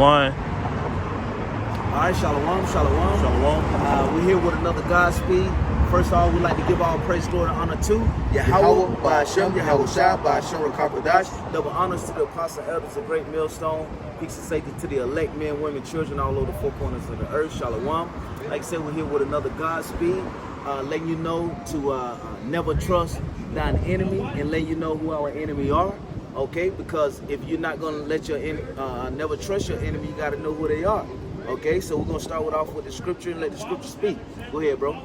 one. All right, shalom, shalom. Shalom. We're here with another Godspeed. First of all, we'd like to give all praise, glory, and honor to Yahweh, Ba'ashem, Yahweh Shai, Ba'ashem, Rakapadash. Double honors to the apostle elders, a great millstone. Peace and safety to the elect men, women, children all over the four corners of the earth. Shalom. Like I said, we're here with another Godspeed, letting you know to never trust thine enemy and letting you know who our enemy are. Okay, because if you're not gonna let your never trust your enemy, you got to know who they are. Okay, so we're gonna start off with the scripture and let the scripture speak. Go ahead, bro.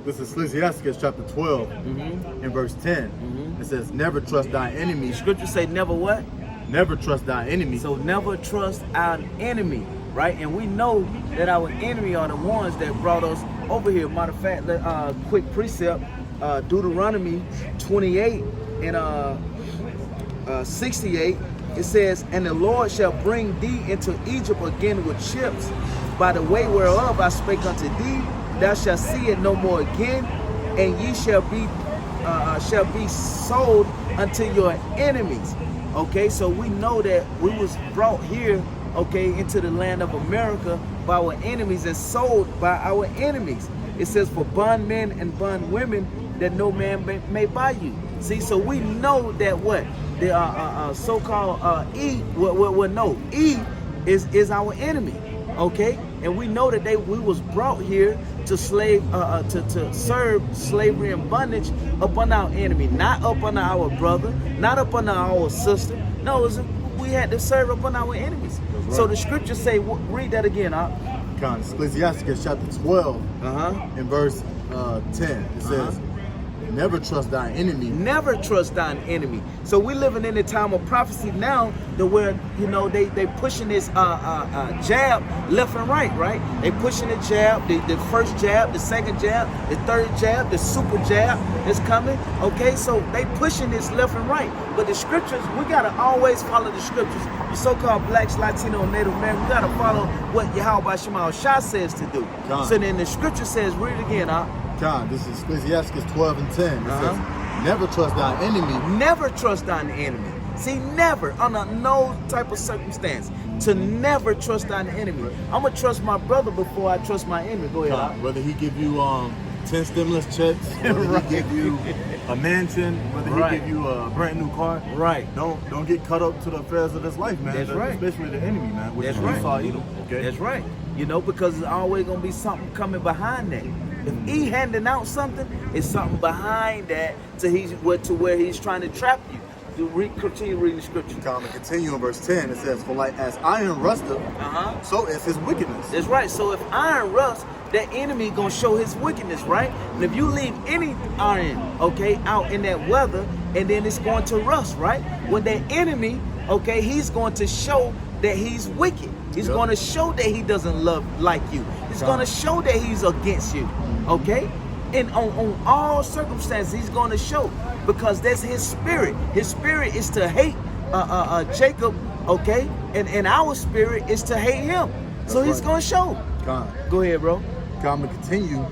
This is Ecclesiastes chapter 12 and verse 10. It says, never trust thy enemy. Scripture say never what? Never trust thy enemy. So never trust our enemy, right? And we know that our enemy are the ones that brought us over here. Matter of fact, quick precept, Deuteronomy 28 and 68. It says, and the Lord shall bring thee into Egypt again with ships, by the way whereof I spake unto thee. Thou shalt see it no more again, and ye shall be sold unto your enemies. Okay, so we know that we was brought here, okay, into the land of America by our enemies and sold by our enemies. It says, for bondmen and bondwomen, that no man may buy you. See, so we know that what? The so-called E is our enemy, okay? And we know that we was brought here to to serve slavery and bondage upon our enemy, not upon our brother, not upon our sister. No, we had to serve upon our enemies. Right. So the scriptures say, read that again, Ecclesiastes chapter 12 and verse 10. It says, never trust thine enemy. Never trust thine enemy. So we're living in the time of prophecy now, where they pushing this jab left and right. They pushing the jab, the first jab, the second jab, the third jab, the super jab is coming. Okay, so they pushing this left and right. But the scriptures, we gotta always follow the scriptures. The so-called blacks, Latino, and Native American, we gotta follow what Yahweh Shai says to do. So then the scripture says, read it again, This is Ecclesiastes 12 and 10. It says, never trust thine enemy. Never trust thine enemy. See, never, under no type of circumstance, to never trust thine enemy. I'm going to trust my brother before I trust my enemy. Go ahead. Whether he give you 10 stimulus checks, whether he give you a mansion, whether he give you a brand new car. Right. Don't get caught up to the affairs of this life, man. That's right. Especially the enemy, man. Which That's is right. Esau, Edom. Okay. That's right. Because there's always going to be something coming behind that. If he handing out something, it's something behind that to where he's trying to trap you. Continue reading the scripture. Continue in verse 10. It says, for like as iron rusteth, so is his wickedness. That's right. So if iron rusts, that enemy gonna show his wickedness, right? And if you leave any iron, okay, out in that weather, and then it's going to rust, right? When that enemy, okay, he's going to show that he's wicked. He's going to show that he doesn't like you. He's going to show that he's against you, okay? And on all circumstances, he's going to show, because that's his spirit. His spirit is to hate Jacob, okay? And our spirit is to hate him. So he's going to show. Go ahead, bro. I'm going to continue.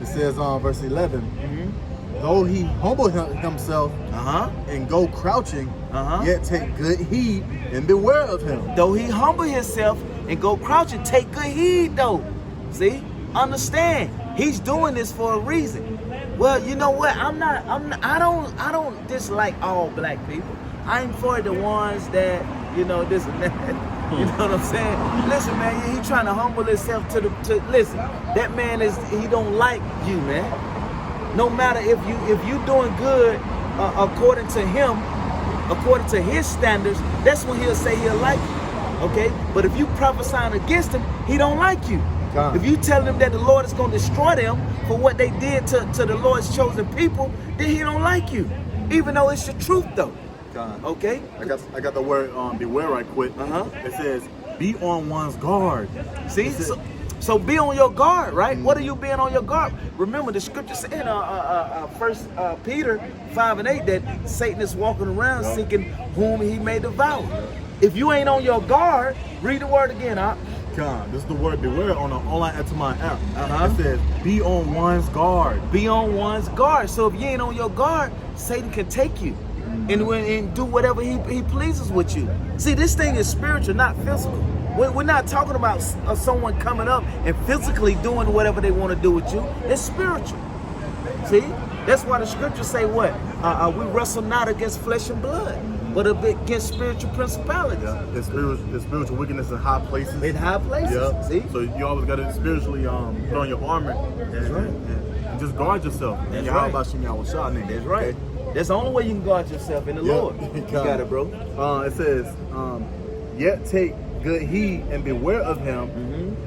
It says on verse 11, though he humble himself and go crouching, yet take good heed and beware of him. Though he humble himself and go crouching, take good heed though. See? Understand. He's doing this for a reason. Well, you know what? I don't dislike all black people. I ain't for the ones that, this and that. You know what I'm saying? Listen, man, he trying to humble himself listen, that man he don't like you, man. No matter if you doing good according to him, according to his standards, that's when he'll say he'll like you. Okay? But if you prophesying against him, he don't like you. If you tell him that the Lord is going to destroy them for what they did to the Lord's chosen people, then he don't like you. Even though it's the truth though. Okay? I got the word beware right quick. It says, be on one's guard. See? So be on your guard, right? What are you being on your guard? Remember the scripture said in 1 Peter 5 and 8 that Satan is walking around seeking whom he may devour. If you ain't on your guard, read the word again, This is the word beware on the online Etamon app. It says, be on one's guard. Be on one's guard. So if you ain't on your guard, Satan can take you. and do whatever he pleases with you. See, this thing is spiritual, not physical. We're not talking about someone coming up and physically doing whatever they want to do with you. It's spiritual. See? That's why the scriptures say what? We wrestle not against flesh and blood, but against spiritual principalities. Yeah, it's spiritual wickedness in high places. In high places. Yeah. See? So you always got to spiritually put on your armor. That's right. And just guard yourself. That's right. right. That's right. That's the only way you can guard yourself in the Lord. You got it, bro. It says, yet take good heed and beware of him,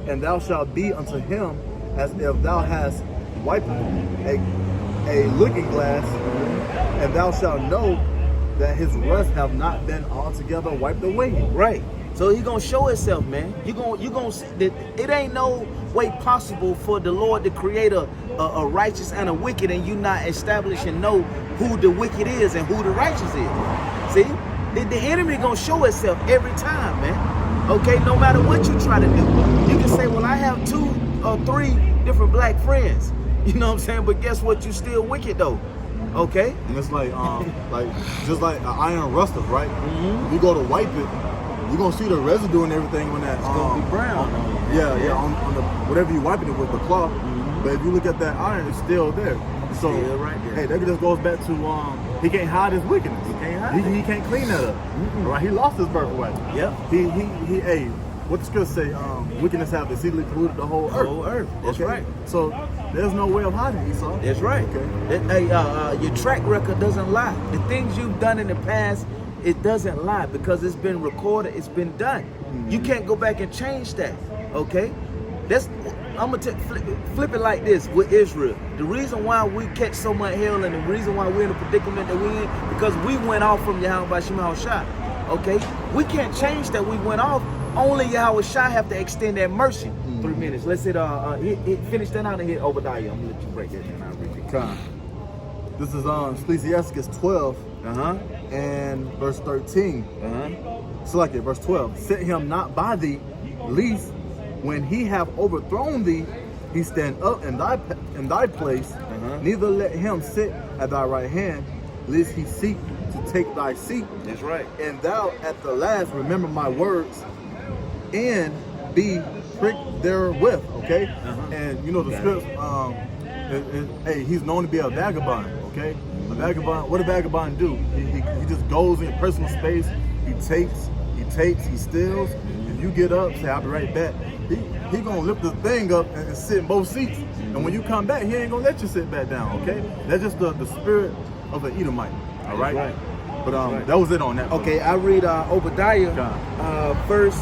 and thou shalt be unto him as if thou hast wiped a looking glass, and thou shalt know that his rust have not been altogether wiped away. Right. So he gonna show himself, man. You gonna see that it ain't no way possible for the Lord to create a righteous and a wicked, and you not establish and know who the wicked is and who the righteous is. See, the enemy gonna show itself every time, man. Okay, no matter what you try to do, you can say, well, I have 2 or 3 different black friends. You know what I'm saying? But guess what? You still wicked though. Okay. And it's like just like an iron ruster, right? You go to wipe it, you're gonna see the residue and everything when that it's gonna be brown. On the whatever you wiping it with, the cloth. But if you look at that iron, it's still there. So still right there. Hey, that just goes back to he can't hide his wickedness. He can't hide he can't clean that up. Right? He lost his birthright. Yep. He hey, what the scripture say? Wickedness have exceedingly polluted the whole earth. The whole earth. That's right. So there's no way of hiding Esau. That's right. Okay. Your track record doesn't lie. The things you've done in the past, it doesn't lie because it's been recorded. It's been done. You can't go back and change that. Okay. I'm gonna flip it like this with Israel. The reason why we catch so much hell and the reason why we're in the predicament that we're in, because we went off from Yahweh Shema Shah. Okay, we can't change that we went off. Only Yahweh Shah have to extend that mercy. 3 minutes. Let's hit finish that out and hit Obadiah. I'm gonna let you break that down. I'll read it. This is Ecclesiasticus 12 and verse 13. Select it, verse 12. Set him not by thee, lest when he have overthrown thee, he stand up in thy place. Neither let him sit at thy right hand, lest he seek to take thy seat. That's right. And thou at the last remember my words and be pricked therewith. Okay. And you know the scripts. Hey, he's known to be a vagabond. Okay. A vagabond. What a vagabond do? He just goes in personal space. He takes, he steals. If you get up, say I'll be right back. He gonna lift the thing up and sit in both seats. And when you come back, he ain't gonna let you sit back down, okay? That's just the spirit of an Edomite, all right? Right. But that was it on that. Okay, I read Obadiah, verse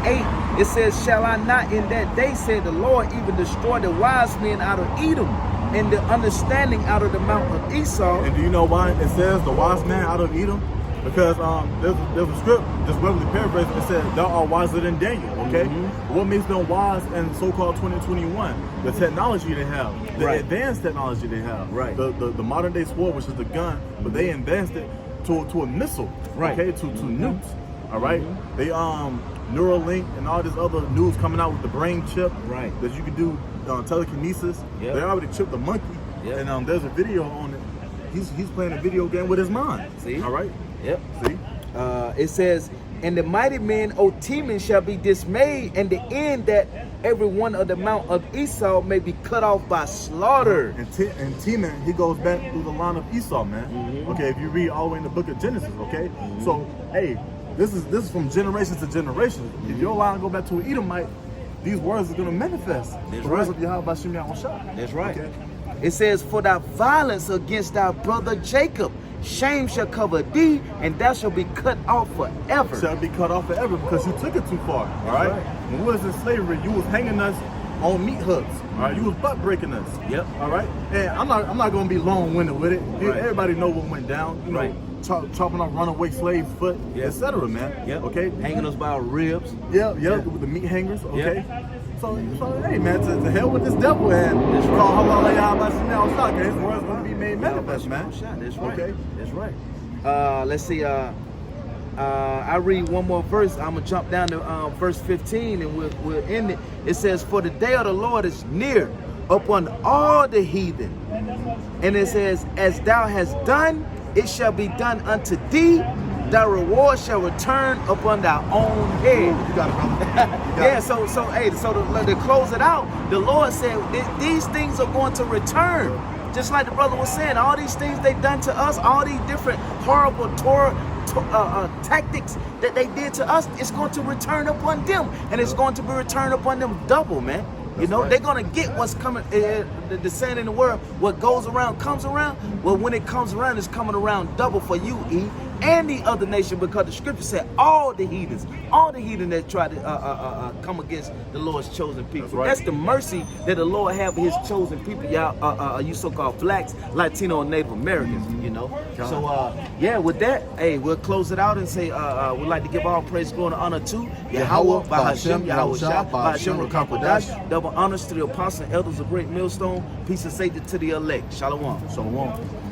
8. It says, shall I not in that day, said the Lord, even destroy the wise men out of Edom and the understanding out of the mount of Esau? And do you know why it says the wise man out of Edom? Because there's a script, just roughly paraphrasing, it says, thou art wiser than Daniel, okay? What makes them wise in so-called 2021? The technology they have, the advanced technology they have. Right. The modern day sword, which is the gun, but they advanced it to a missile, okay? To nukes, all right? They Neuralink and all this other news coming out with the brain chip, right? That you can do telekinesis. They already chipped the monkey, and there's a video on it. He's playing a video game with his mind. See? All right. Yep. See? It says, and the mighty men, O Teman, shall be dismayed, and the end that every one of the mount of Esau may be cut off by slaughter. And Teman, he goes back through the line of Esau, man. Okay, if you read all the way in the book of Genesis, okay? So, hey, this is from generation to generation. If your line go back to an Edomite, these words are going to manifest. That's the words of Yahweh Shema Shah. That's right. Okay? It says, for thy violence against thy brother Jacob, shame shall cover thee, and thou shalt be cut off forever. Shall be cut off forever because you took it too far. All right? When we was in slavery, you was hanging us on meat hooks. All right, you was butt breaking us. Yep. All right. And I'm not gonna be long-winded with it. Everybody know what went down. You know, chopping off runaway slaves' foot, etc. Man. Yep. Okay. Hanging us by our ribs. Yep. With the meat hangers. Okay. So hey man, to hell with this devil and call halal Yahweh Shema Shah. His words gonna be made manifest, man. That's right. Okay. That's right. Let's see. I read one more verse. I'm gonna jump down to verse 15, and we'll end it. It says, "For the day of the Lord is near upon all the heathen," and it says, "As thou hast done, it shall be done unto thee. Thy reward shall return upon thy own head. You got it, brother. You got Yeah, it. so to close it out, the Lord said these things are going to return. Just like the brother was saying, all these things they done to us, all these different horrible tactics that they did to us, it's going to return upon them, and it's going to be returned upon them double, man. You know, right. they're gonna get what's coming. The saying in the world, what goes around comes around. Well, when it comes around, it's coming around double for you, E, and the other nation, because the scripture said all the heathens that try to come against the Lord's chosen people. That's right. The mercy that the Lord have for His chosen people, y'all. You so-called blacks, Latino, and Native Americans. You know. So yeah, with that, hey, we'll close it out and say we'd like to give all praise, glory, and honor to Yahweh, Bahashem, Yahweh Shah, Bahashem, Rakakwadash. Double honors to the apostles and elders of Great Millstone. Peace and safety to the elect. Shalom. Shalom.